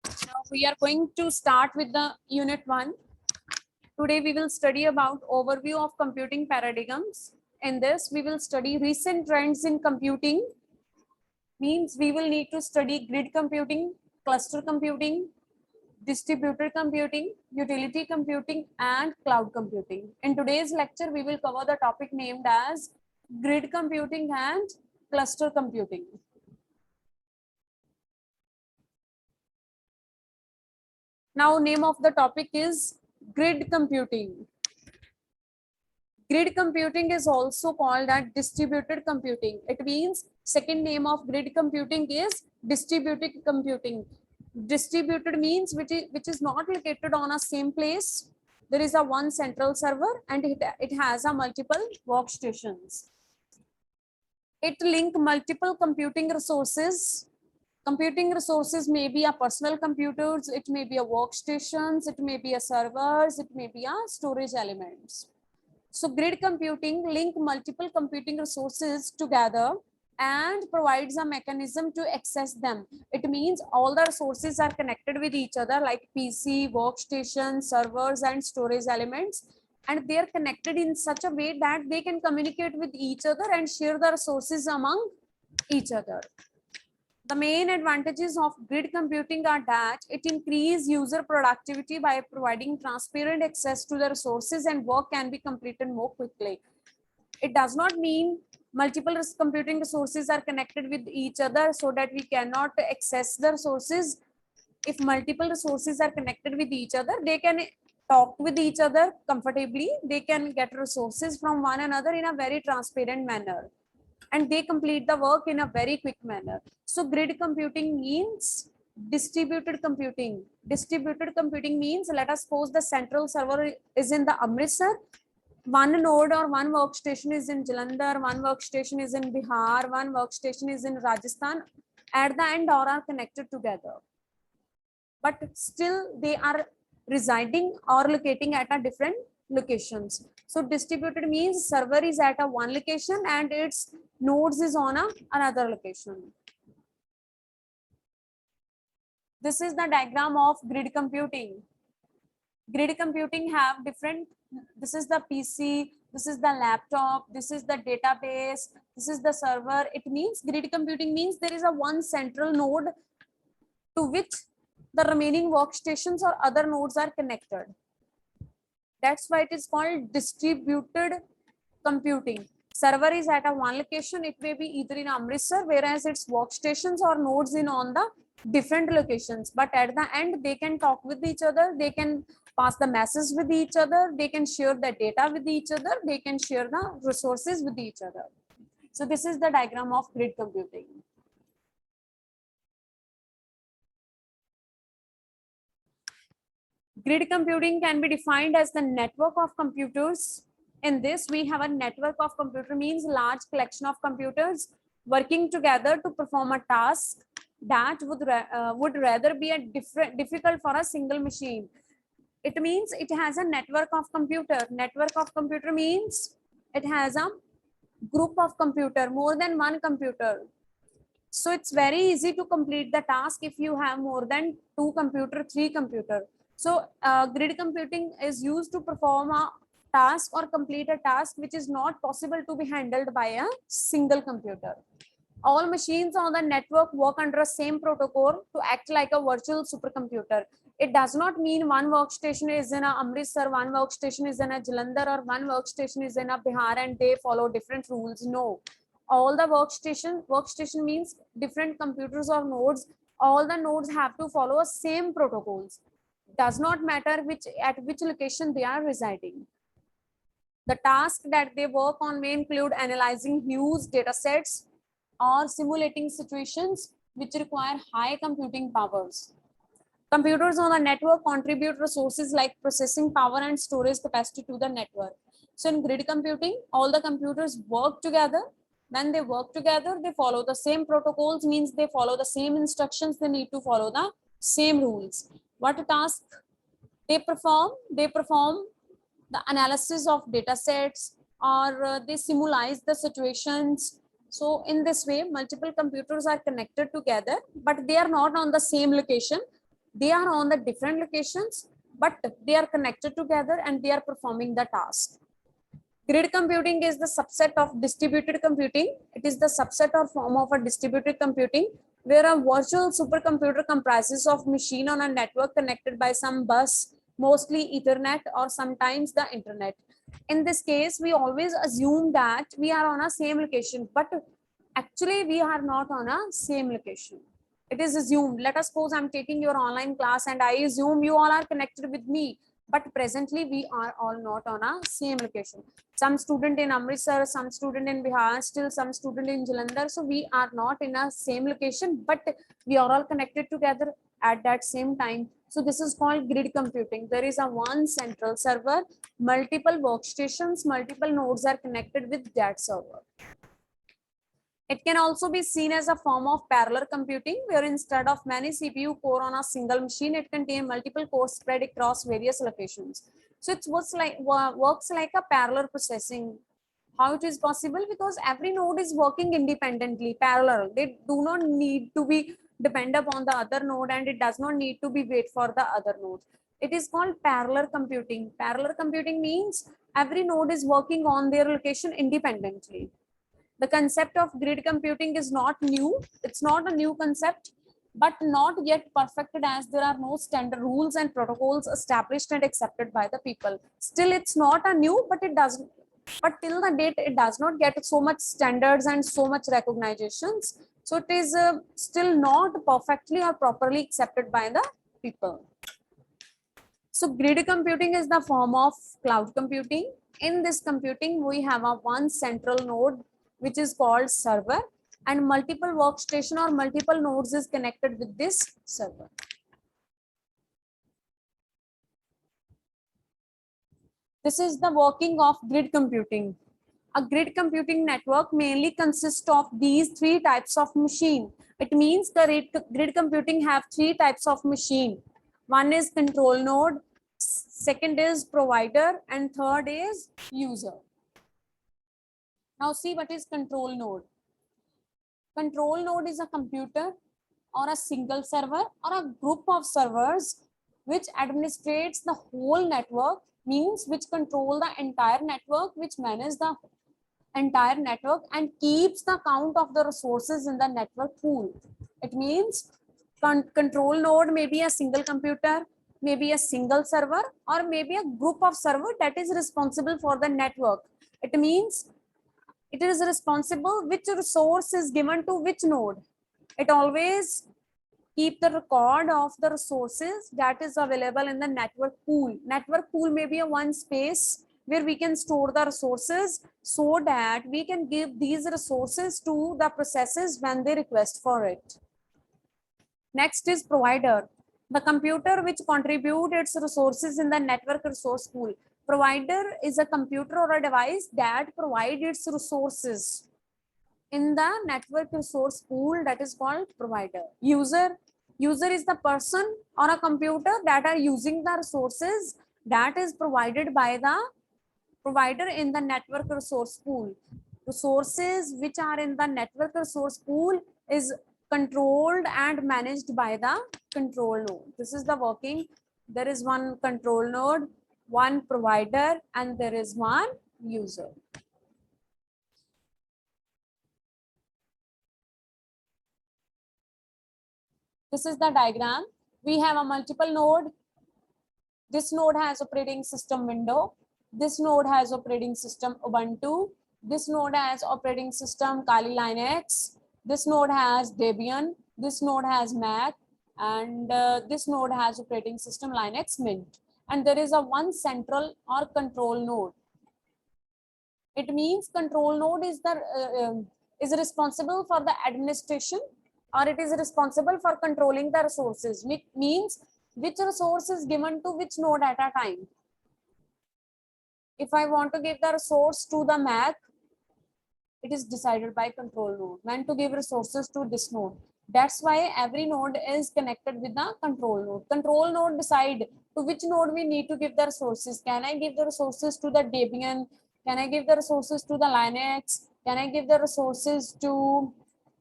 Now we are going to start with the unit 1. Today we will study about overview of computing paradigms. In this we will study recent trends in computing. Means we will need to study grid computing, cluster computing, distributed computing, utility computing and cloud computing. In today's lecture we will cover the topic named as grid computing and cluster computing. Now name of the topic is grid computing. Grid computing is also called as distributed computing. It means second name of grid computing is distributed computing. Distributed means which is not located on a same place. There is a one central server and it has a multiple workstations. It link multiple computing resources. Computing resources may be a personal computers, it may be a workstations, it may be a servers, it may be a storage elements. So grid computing link multiple computing resources together and provides a mechanism to access them. It means all the resources are connected with each other like PC, workstation, servers and storage elements, and they are connected in such a way that they can communicate with each other and share the resources among each other. The main advantages of grid computing are that it increases user productivity by providing transparent access to the resources and work can be completed more quickly. It does not mean multiple computing resources are connected with each other so that we cannot access the resources. If multiple resources are connected with each other, they can talk with each other comfortably. They can get resources from one another in a very transparent manner, and they complete the work in a very quick manner. So grid computing means distributed computing. Distributed computing means, let us suppose the central server is in the Amritsar. One node or one workstation is in Jalandhar, one workstation is in Bihar, one workstation is in Rajasthan. At the end, all are connected together, but still they are residing or locating at a different locations. So distributed means server is at a one location and its nodes is on another location. This is the diagram of grid computing. Grid computing have different, this is the PC, this is the laptop, this is the database, this is the server. It means grid computing means there is a one central node to which the remaining workstations or other nodes are connected. That's why it is called distributed computing. Server is at a one location, it may be either in Amritsar, whereas its workstations or nodes in on the different locations, but at the end they can talk with each other, they can pass the message with each other, they can share the data with each other, they can share the resources with each other. So this is the diagram of grid computing. Grid computing can be defined as the network of computers. In this, we have a network of computer means large collection of computers working together to perform a task that would rather be difficult for a single machine. It means it has a network of computer. Network of computer means it has a group of computer, more than one computer. So it's very easy to complete the task if you have more than two computer, three computer. So grid computing is used to perform a task or complete a task which is not possible to be handled by a single computer. All machines on the network work under the same protocol to act like a virtual supercomputer. It does not mean one workstation is in a Amritsar, one workstation is in a Jalandhar, or one workstation is in a Bihar and they follow different rules. No. All the workstation means different computers or nodes. All the nodes have to follow same protocols. Does not matter at which location they are residing. The task that they work on may include analyzing huge data sets or simulating situations which require high computing powers. Computers on the network contribute resources like processing power and storage capacity to the network. So in grid computing, all the computers work together. When they work together, they follow the same protocols, means they follow the same instructions, they need to follow the same rules. What task they perform? They perform the analysis of data sets, or they simulate the situations. So in this way, multiple computers are connected together, but they are not on the same location. They are on the different locations, but they are connected together and they are performing the task. Grid computing is the subset of distributed computing. It is the subset or form of a distributed computing where a virtual supercomputer comprises of machine on a network connected by some bus, mostly Ethernet or sometimes the internet. In this case, we always assume that we are on a same location, but actually we are not on a same location. It is assumed. Let us suppose I'm taking your online class and I assume you all are connected with me, but presently we are all not on a same location. Some student in Amritsar, some student in Bihar, still some student in Jalandhar. So we are not in a same location, but we are all connected together at that same time. So this is called grid computing. There is a one central server, multiple workstations, multiple nodes are connected with that server. It can also be seen as a form of parallel computing, where instead of many CPU core on a single machine, it contains multiple cores spread across various locations. So it works like a parallel processing. How it is possible? Because every node is working independently, parallel. They do not need to be depend upon the other node, and it does not need to be wait for the other node. It is called parallel computing. Parallel computing means every node is working on their location independently. The concept of grid computing is not new. It's not a new concept, but not yet perfected as there are no standard rules and protocols established and accepted by the people. Still, it's not a new, but it doesn't. But till the date, it does not get so much standards and so much recognitions. So it is still not perfectly or properly accepted by the people. So grid computing is the form of cloud computing. In this computing, we have a one central node which is called server, and multiple workstation or multiple nodes is connected with this server. This is the working of grid computing. A grid computing network mainly consists of these three types of machine. It means the grid computing have three types of machine. One is control node, second is provider, and third is user. Now see what is control node. Control node is a computer or a single server or a group of servers which administrates the whole network, means which control the entire network, which manage the entire network and keeps the count of the resources in the network pool. It means control node may be a single computer, maybe a single server, or maybe a group of server that is responsible for the network. It means it is responsible which resource is given to which node. It always keep the record of the resources that is available in the network pool. Network pool may be a one space where we can store the resources so that we can give these resources to the processes when they request for it. Next is provider, the computer which contribute its resources in the network resource pool. Provider is a computer or a device that provides its resources in the network resource pool, that is called provider. User is the person or a computer that are using the resources that is provided by the provider in the network resource pool. Resources which are in the network resource pool is controlled and managed by the control node. This is the working. There is one control node, one provider, and there is one user. This is the diagram. We have a multiple node. This node has operating system window. This node has operating system Ubuntu. This node has operating system Kali Linux. This node has Debian. This node has Mac. And this node has operating system Linux Mint. And there is a one central or control node. It means control node is responsible for the administration, or it is responsible for controlling the resources, which means which resource is given to which node at a time. If I want to give the resource to the Mac, it is decided by control node. When to give resources to this node. That's why every node is connected with the control node. Control node decide to which node we need to give the resources. Can I give the resources to the Debian? Can I give the resources to the Linux? Can I give the resources to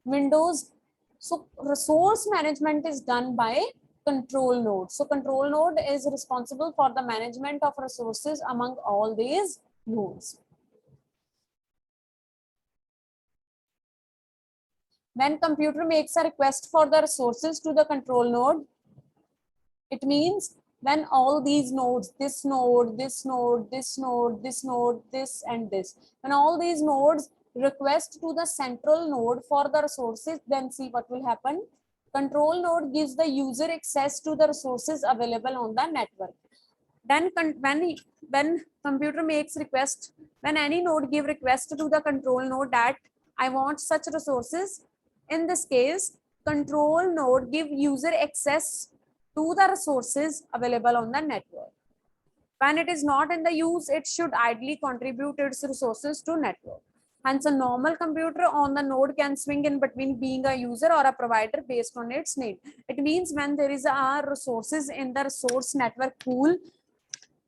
Windows? So resource management is done by control node. So control node is responsible for the management of resources among all these nodes. When computer makes a request for the resources to the control node, it means when all these nodes, this node, this node, this node, this node, this and this, when all these nodes request to the central node for the resources, then see what will happen. Control node gives the user access to the resources available on the network. Then when computer makes request, when any node give request to the control node that I want such resources, in this case, control node give user access to the resources available on the network. When it is not in the use, it should ideally contribute its resources to network. Hence, a normal computer on the node can swing in between being a user or a provider based on its need. It means when there is a resources in the resource network pool,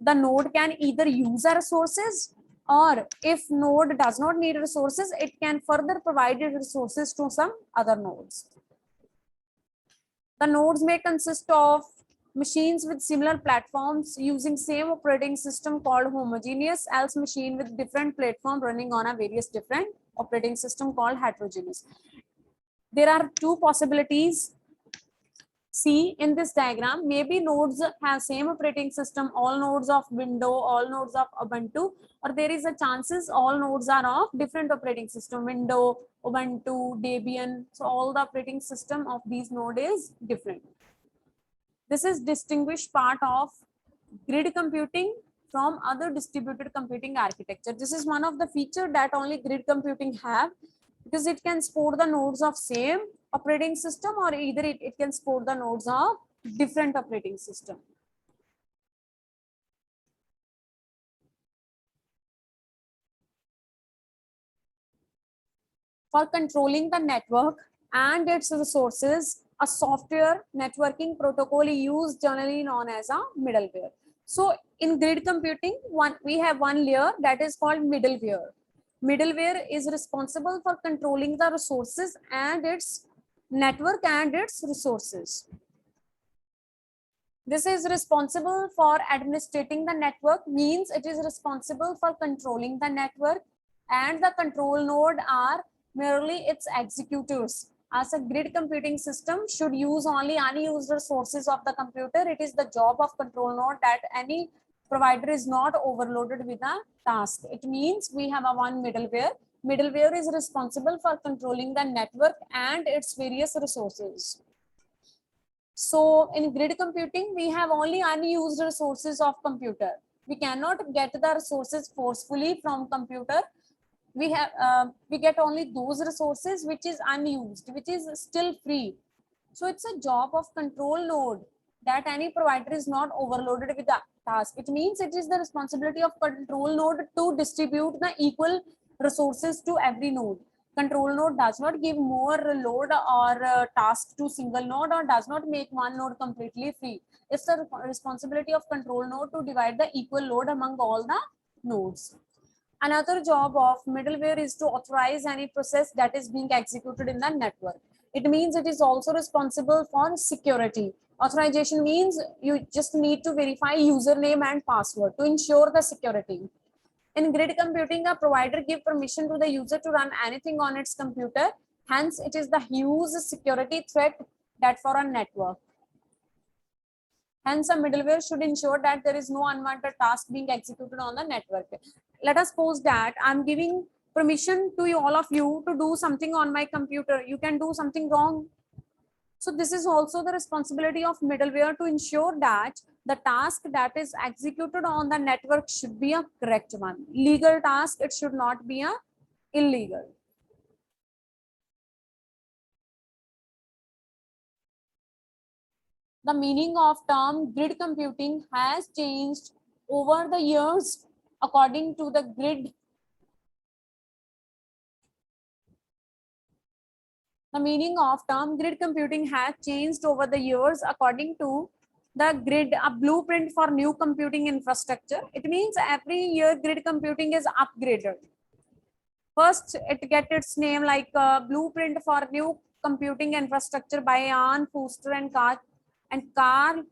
the node can either use the resources, or if node does not need resources, it can further provide resources to some other nodes. The nodes may consist of machines with similar platforms using same operating system called homogeneous, else machine with different platform running on a various different operating system called heterogeneous. There are two possibilities. See in this diagram, maybe nodes have same operating system, all nodes of Windows, all nodes of Ubuntu, or there is a chances all nodes are of different operating system, Windows, Ubuntu, Debian. So all the operating system of these nodes is different. This is distinguished part of grid computing from other distributed computing architecture. This is one of the feature that only grid computing have, because it can support the nodes of same operating system, or either it can support the nodes of different operating system. For controlling the network and its resources, a software networking protocol is used, generally known as a middleware. So in grid computing, we have one layer that is called middleware. Middleware is responsible for controlling the resources and its network and its resources. This is responsible for administrating the network, means it is responsible for controlling the network, and the control node are merely its executors. As a grid computing system should use only unused resources of the computer, it is the job of control node that any provider is not overloaded with a task. It means we have a one middleware. Middleware is responsible for controlling the network and its various resources. So in grid computing, we have only unused resources of computer. We cannot get the resources forcefully from computer. We get only those resources which is unused, which is still free. So it's a job of control node that any provider is not overloaded with the task. It means it is the responsibility of control node to distribute the equal resources to every node. Control node does not give more load or task to single node, or does not make one node completely free. It's the responsibility of control node to divide the equal load among all the nodes. Another job of middleware is to authorize any process that is being executed in the network. It means it is also responsible for security. Authorization means you just need to verify username and password to ensure the security. In grid computing, a provider gives permission to the user to run anything on its computer. Hence, it is the huge security threat that for a network. Hence, a middleware should ensure that there is no unwanted task being executed on the network. Let us suppose that I'm giving permission to all of you to do something on my computer. You can do something wrong. So this is also the responsibility of middleware to ensure that the task that is executed on the network should be a correct one. Legal task, it should not be a illegal. The meaning of term grid computing has changed over the years according to the grid. The meaning of term grid computing has changed over the years according to the grid, a blueprint for new computing infrastructure. It means every year grid computing is upgraded. First, it gets its name like Blueprint for New Computing Infrastructure by Ian Foster and Karl And Carl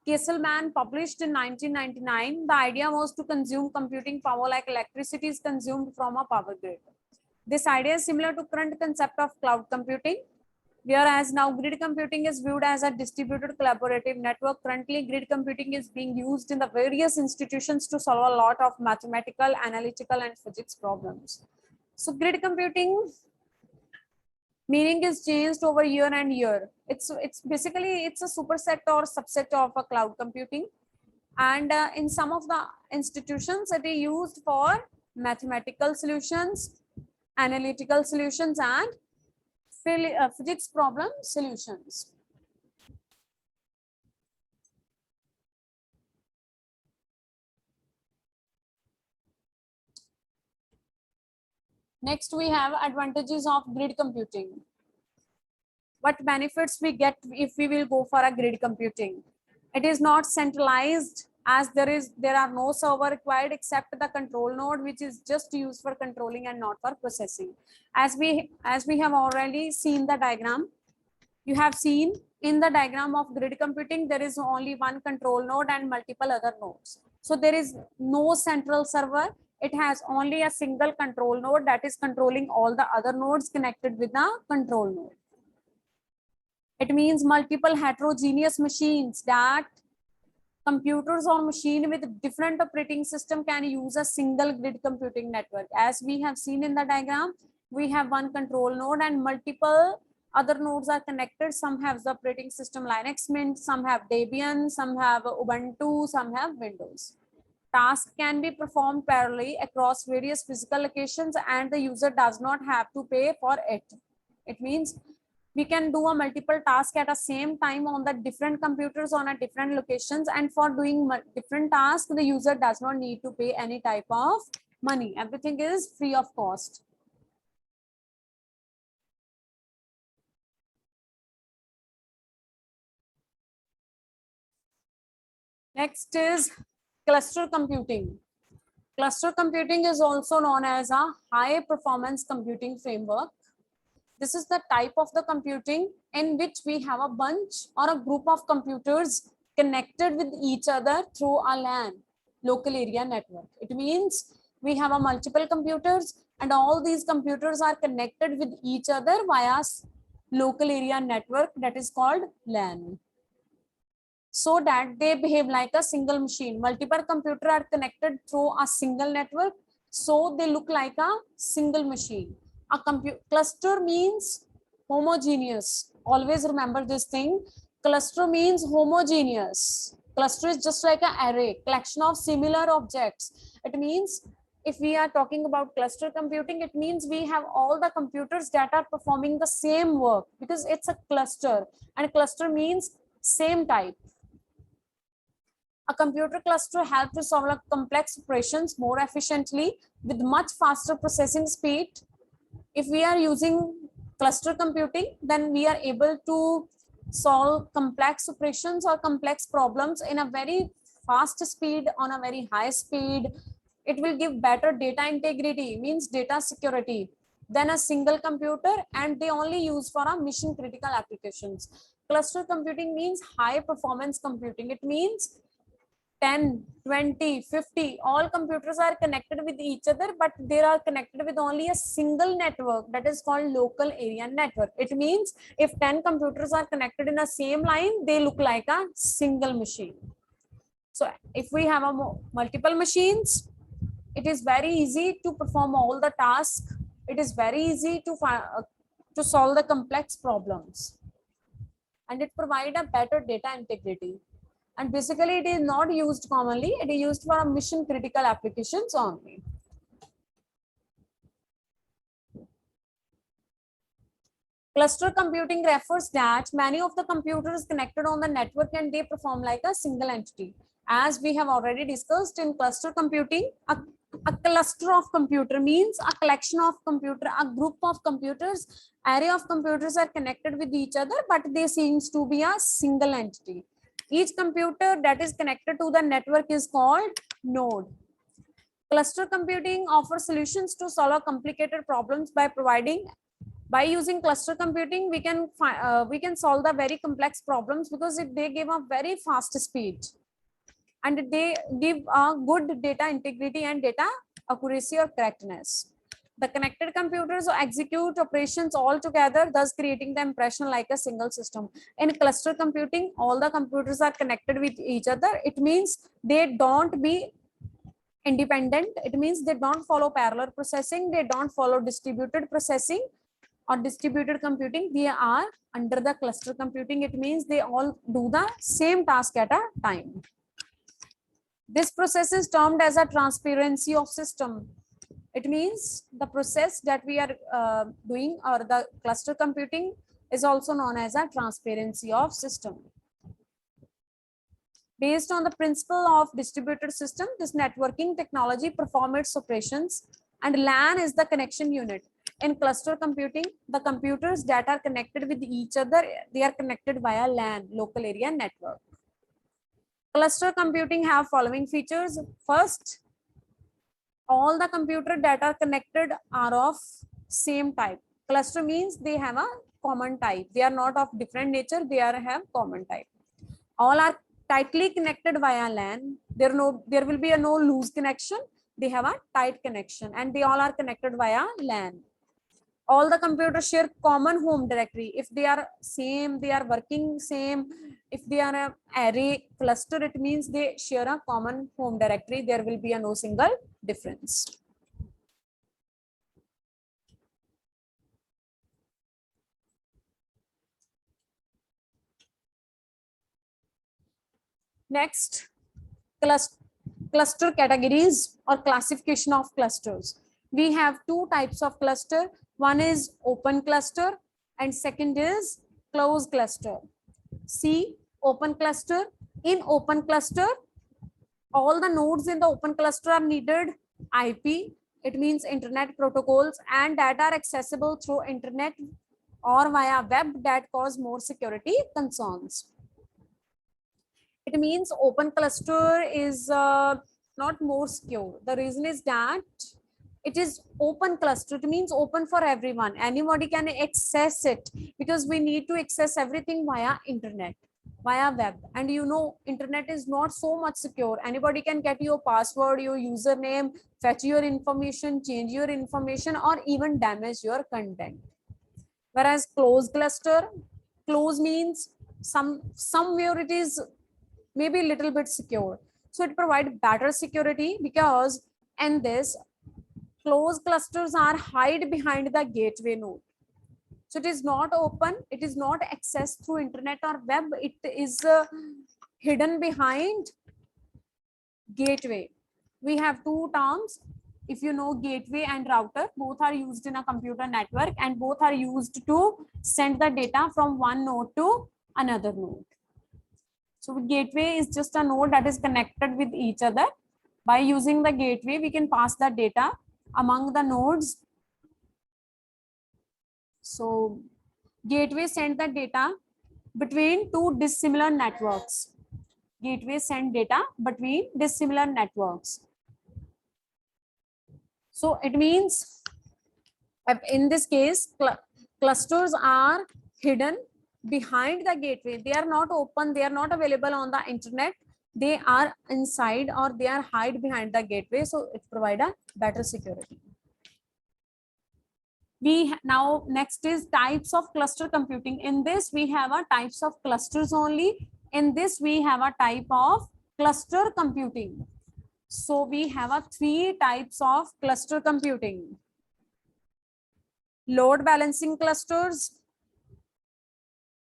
Kesselman published in 1999. The idea was to consume computing power like electricity is consumed from a power grid. This idea is similar to current concept of cloud computing, whereas now grid computing is viewed as a distributed collaborative network. Currently, grid computing is being used in the various institutions to solve a lot of mathematical, analytical, and physics problems. So grid computing meaning is changed over year and year. It's basically it's a superset or subset of a cloud computing, and in some of the institutions it is used for mathematical solutions, analytical solutions, and physics problem solutions. Next, we have advantages of grid computing. What benefits we get if we will go for a grid computing? It is not centralized, as there are no server required except the control node, which is just used for controlling and not for processing. As we have already seen the diagram, you have seen in the diagram of grid computing, there is only one control node and multiple other nodes. So there is no central server. It has only a single control node that is controlling all the other nodes connected with the control node. It means multiple heterogeneous machines, that computers or machine with different operating system can use a single grid computing network. As we have seen in the diagram, we have one control node and multiple other nodes are connected. Some have the operating system Linux Mint, some have Debian, some have Ubuntu, some have Windows. Tasks can be performed parallelly across various physical locations and the user does not have to pay for it. It means we can do a multiple task at the same time on the different computers on a different locations, and for doing different tasks, the user does not need to pay any type of money. Everything is free of cost. Next is cluster computing. Cluster computing is also known as a high performance computing framework. This is the type of the computing in which we have a bunch or a group of computers connected with each other through a LAN, local area network. It means we have a multiple computers and all these computers are connected with each other via local area network that is called LAN, so that they behave like a single machine. Multiple computers are connected through a single network, so they look like a single machine. A cluster means homogeneous. Always remember this thing. Cluster means homogeneous. Cluster is just like an array, collection of similar objects. It means if we are talking about cluster computing, it means we have all the computers that are performing the same work, because it's a cluster, and cluster means same type. A computer cluster helps to solve complex operations more efficiently with much faster processing speed. If we are using cluster computing, then we are able to solve complex operations or complex problems in a very fast speed, on a very high speed. It will give better data integrity, means data security, than a single computer, and they only use for a mission critical applications. Cluster computing means high performance computing. It means 10, 20, 50, all computers are connected with each other, but they are connected with only a single network that is called local area network. It means if 10 computers are connected in the same line, they look like a single machine. So if we have a multiple machines, it is very easy to perform all the tasks. It is very easy to solve the complex problems, and it provides a better data integrity. And basically it is not used commonly, it is used for mission critical applications only. Cluster computing refers that many of the computers connected on the network and they perform like a single entity. As we have already discussed in cluster computing, a cluster of computer means a collection of computer, a group of computers, array of computers are connected with each other, but they seems to be a single entity. Each computer that is connected to the network is called node. Cluster computing offers solutions to solve complicated problems by providing By using cluster computing, we can solve the very complex problems because they give a very fast speed, and they give a good data integrity and data accuracy or correctness. The connected computers execute operations all together, thus creating the impression like a single system. In cluster computing, all the computers are connected with each other. It means they don't be independent. It means they don't follow parallel processing. They don't follow distributed processing or distributed computing. They are under the cluster computing. It means they all do the same task at a time. This process is termed as a transparency of system. It means the process that we are doing, or the cluster computing, is also known as a transparency of system. Based on the principle of distributed system, this networking technology performs its operations, and LAN is the connection unit. In cluster computing, the computers that are connected with each other, they are connected via LAN, local area network. Cluster computing have following features. First, all the computers that are connected are of same type. Cluster means they have a common type. They are not of different nature. They have common type. All are tightly connected via LAN. There will be a no loose connection. They have a tight connection, and they all are connected via LAN. All the computers share common home directory. If they are same, they are working same. If they are an array cluster, it means they share a common home directory. There will be a no single difference. Next, cluster categories or classification of clusters. We have two types of cluster. One is open cluster and second is closed cluster. See, open cluster. In open cluster, all the nodes in the open cluster are needed IP. It means internet protocols, and that are accessible through internet or via web, that cause more security concerns. It means open cluster is not more secure. The reason is that it is open cluster. It means open for everyone. Anybody can access it, because we need to access everything via internet, via web. And you know, internet is not so much secure. Anybody can get your password, your username, fetch your information, change your information, or even damage your content. Whereas closed cluster, close means somewhere it is maybe a little bit secure. So it provides better security, because in this, closed clusters are hide behind the gateway node. So it is not open, it is not accessed through internet or web, it is hidden behind gateway. We have two terms. If you know, gateway and router, both are used in a computer network, and both are used to send the data from one node to another node. So gateway is just a node that is connected with each other. By using the gateway, we can pass the data among the nodes. So gateway send the data between two dissimilar networks. Gateway send data between dissimilar networks. So it means, in this case, clusters are hidden behind the gateway. They are not open, they are not available on the internet. They are inside, or they are hide behind the gateway. So it provides a better security. We now, next is types of cluster computing. In this, we have a types of clusters only. In this, we have a type of cluster computing. So we have a three types of cluster computing. Load balancing clusters.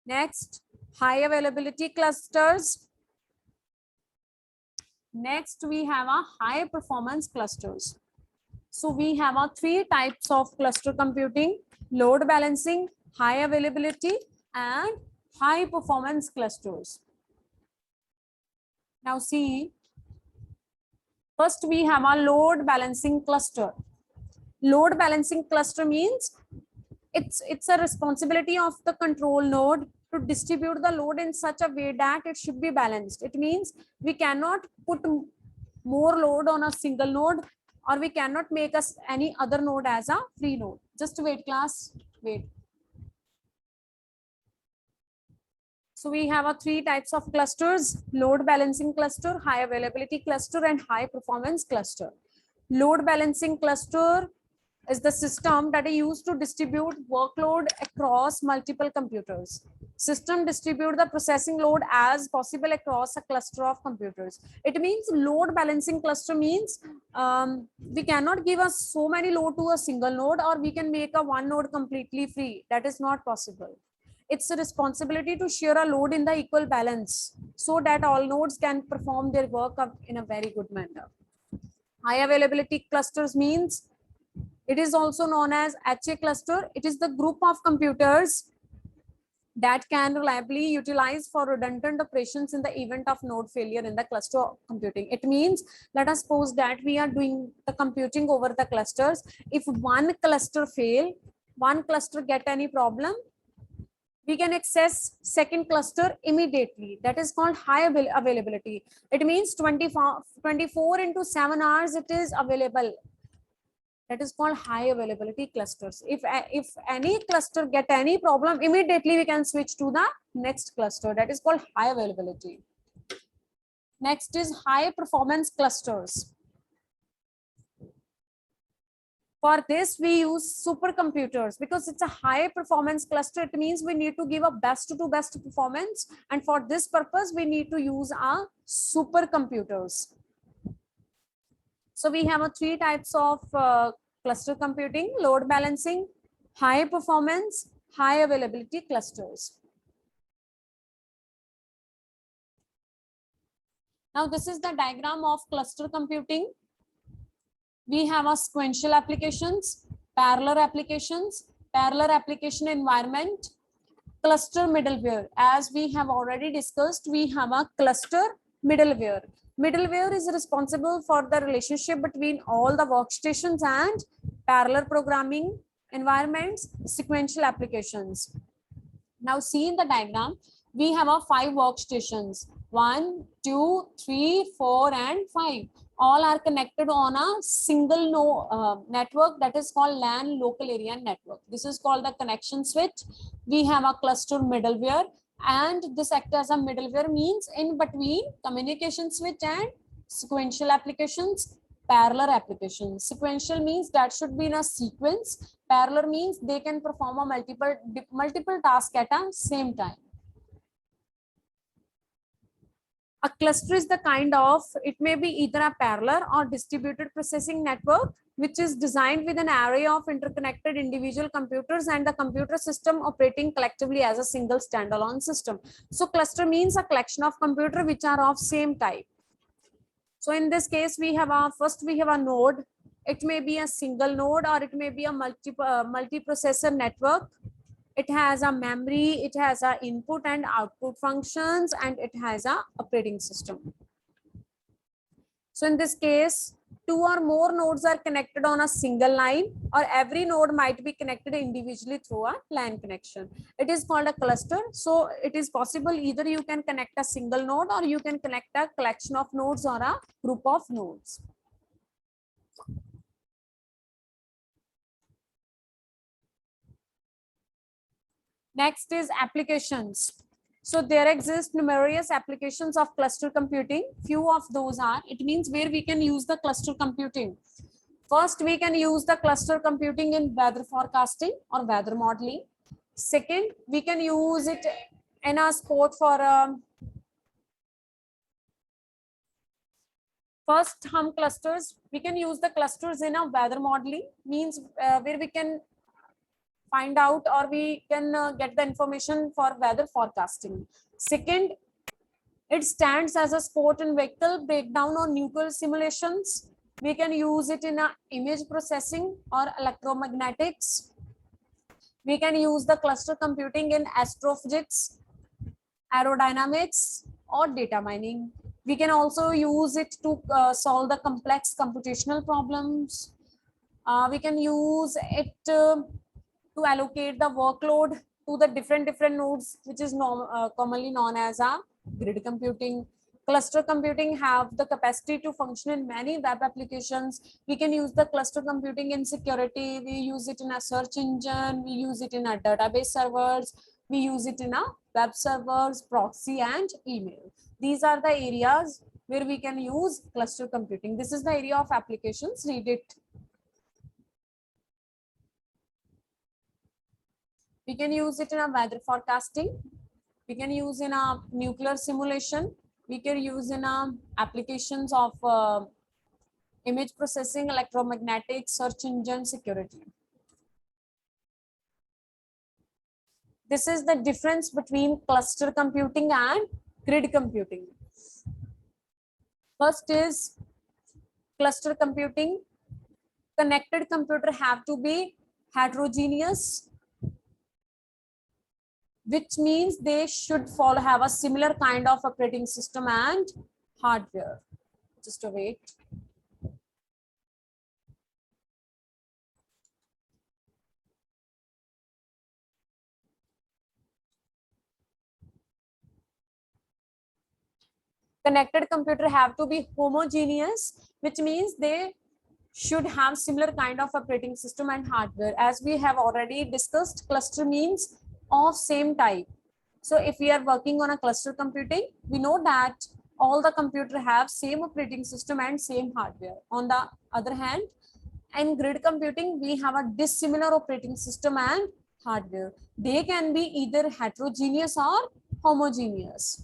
Next, high availability clusters. Next, we have a high performance clusters. So we have a three types of cluster computing: load balancing, high availability, and high performance clusters. Now see, first we have a load balancing cluster. Load balancing cluster means it's a responsibility of the control node to distribute the load in such a way that it should be balanced. It means we cannot put more load on a single node, or we cannot make any other node as a free node. Just wait, class, wait. So we have a three types of clusters: load balancing cluster, high availability cluster, and high performance cluster. Load balancing cluster is the system that is used to distribute workload across multiple computers. System distribute the processing load as possible across a cluster of computers. It means load balancing cluster means we cannot give us so many load to a single node, or we can make a one node completely free. That is not possible. It's a responsibility to share a load in the equal balance so that all nodes can perform their work in a very good manner. High availability clusters means it is also known as HA cluster. It is the group of computers that can reliably utilize for redundant operations in the event of node failure in the cluster computing. It means, let us suppose that we are doing the computing over the clusters. If one cluster fail, one cluster get any problem, we can access second cluster immediately. That is called high availability. It means 24 into 7 hours it is available. That is called high availability clusters. If any cluster get any problem, immediately we can switch to the next cluster. That is called high availability. Next is high performance clusters. For this, we use supercomputers because it's a high performance cluster. It means we need to give a best to best performance. And for this purpose, we need to use our supercomputers. So we have three types of cluster computing: load balancing, high performance, high availability clusters. Now this is the diagram of cluster computing. We have a sequential applications, parallel application environment, cluster middleware. As we have already discussed, we have a cluster middleware. Middleware is responsible for the relationship between all the workstations and parallel programming environments, sequential applications. Now see in the diagram, we have 5 workstations: 1, 2, 3, 4, and 5. All are connected on a single network that is called LAN, local area network. This is called the connection switch. We have a cluster middleware, and this acts as a middleware, means in between communication switch and sequential applications, parallel applications. Sequential means that should be in a sequence. Parallel means they can perform a multiple tasks at a same time. A cluster is the kind of, it may be either a parallel or distributed processing network, which is designed with an array of interconnected individual computers and the computer system operating collectively as a single standalone system. So cluster means a collection of computers which are of same type. So in this case, we have first we have a node. It may be a single node or it may be a multiprocessor network. It has a memory, it has a input and output functions, and it has a operating system. So in this case, 2 or more nodes are connected on a single line, or every node might be connected individually through a LAN connection. It is called a cluster. So it is possible either you can connect a single node or you can connect a collection of nodes or a group of nodes. Next is applications. So there exist numerous applications of cluster computing. Few of those are, it means where we can use the cluster computing. First, we can use the cluster computing in weather forecasting or weather modeling. Second, we can use it in a sport for first hum clusters. We can use the clusters in a weather modeling, means where we can find out or we can get the information for weather forecasting. Second, it stands as a sport and vehicle breakdown or nuclear simulations. We can use it in a image processing or electromagnetics. We can use the cluster computing in astrophysics, aerodynamics, or data mining. We can also use it to solve the complex computational problems. We can use it to allocate the workload to the different nodes, which is commonly known as a grid computing. Cluster computing have the capacity to function in many web applications. We can use the cluster computing in security. We use it in a search engine. We use it in our database servers. We use it in a web servers, proxy, and email. These are the areas where we can use cluster computing. This is the area of applications. Read it. We can use it in a weather forecasting. We can use in a nuclear simulation. We can use in a applications of image processing, electromagnetic, search engine, security. This is the difference between cluster computing and grid computing. First is cluster computing. Connected computer have to be heterogeneous, which means they should have a similar kind of operating system and hardware. Just a wait. Connected computer have to be homogeneous, which means they should have similar kind of operating system and hardware. As we have already discussed, cluster means of same type. So if we are working on a cluster computing, we know that all the computer have same operating system and same hardware. On the other hand, in grid computing, we have a dissimilar operating system and hardware. They can be either heterogeneous or homogeneous.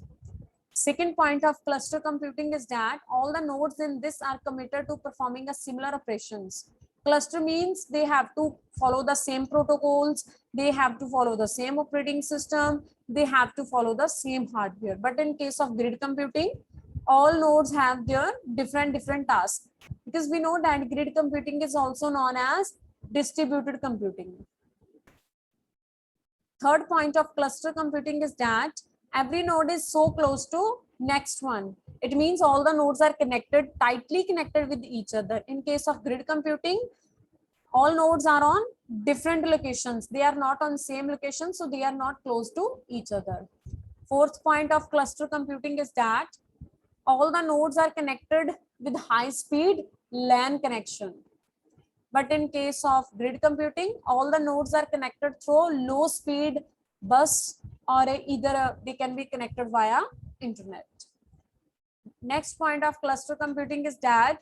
Second point of cluster computing is that all the nodes in this are committed to performing a similar operations. Cluster means they have to follow the same protocols, they have to follow the same operating system, they have to follow the same hardware. But in case of grid computing, all nodes have their different tasks, because we know that grid computing is also known as distributed computing. Third point of cluster computing is that every node is so close to next one. It means all the nodes are connected, tightly connected with each other. In case of grid computing, all nodes are on different locations. They are not on same location, so they are not close to each other. Fourth point of cluster computing is that all the nodes are connected with high speed LAN connection. But in case of grid computing, all the nodes are connected through low speed bus, or either they can be connected via internet. Next point of cluster computing is that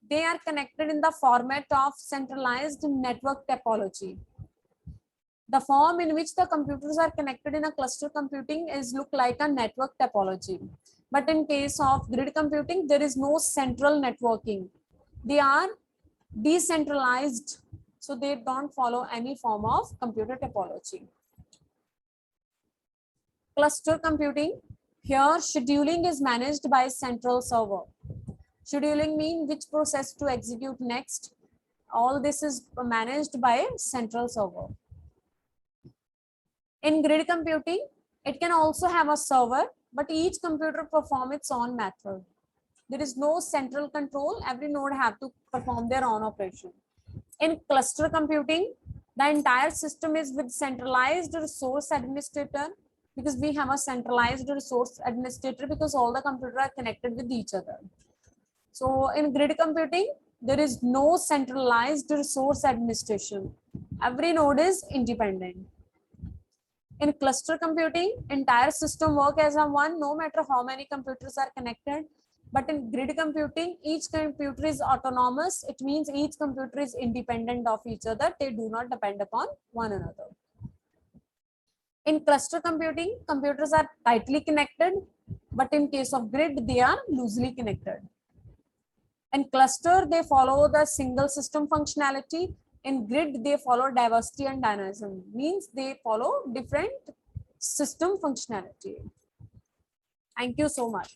they are connected in the format of centralized network topology. The form in which the computers are connected in a cluster computing is look like a network topology. But in case of grid computing, there is no central networking. They are decentralized, so they don't follow any form of computer topology. Cluster computing, here scheduling is managed by central server. Scheduling means which process to execute next. All this is managed by central server. In grid computing, it can also have a server, but each computer performs its own method. There is no central control. Every node have to perform their own operation. In cluster computing, the entire system is with centralized resource administrator, because we have a centralized resource administrator because all the computers are connected with each other. So in grid computing, there is no centralized resource administration. Every node is independent. In cluster computing, entire system work as a one, no matter how many computers are connected. But in grid computing, each computer is autonomous. It means each computer is independent of each other. They do not depend upon one another. In cluster computing, computers are tightly connected, but in case of grid, they are loosely connected. In cluster, they follow the single system functionality. In grid, they follow diversity and dynamism, means they follow different system functionality. Thank you so much.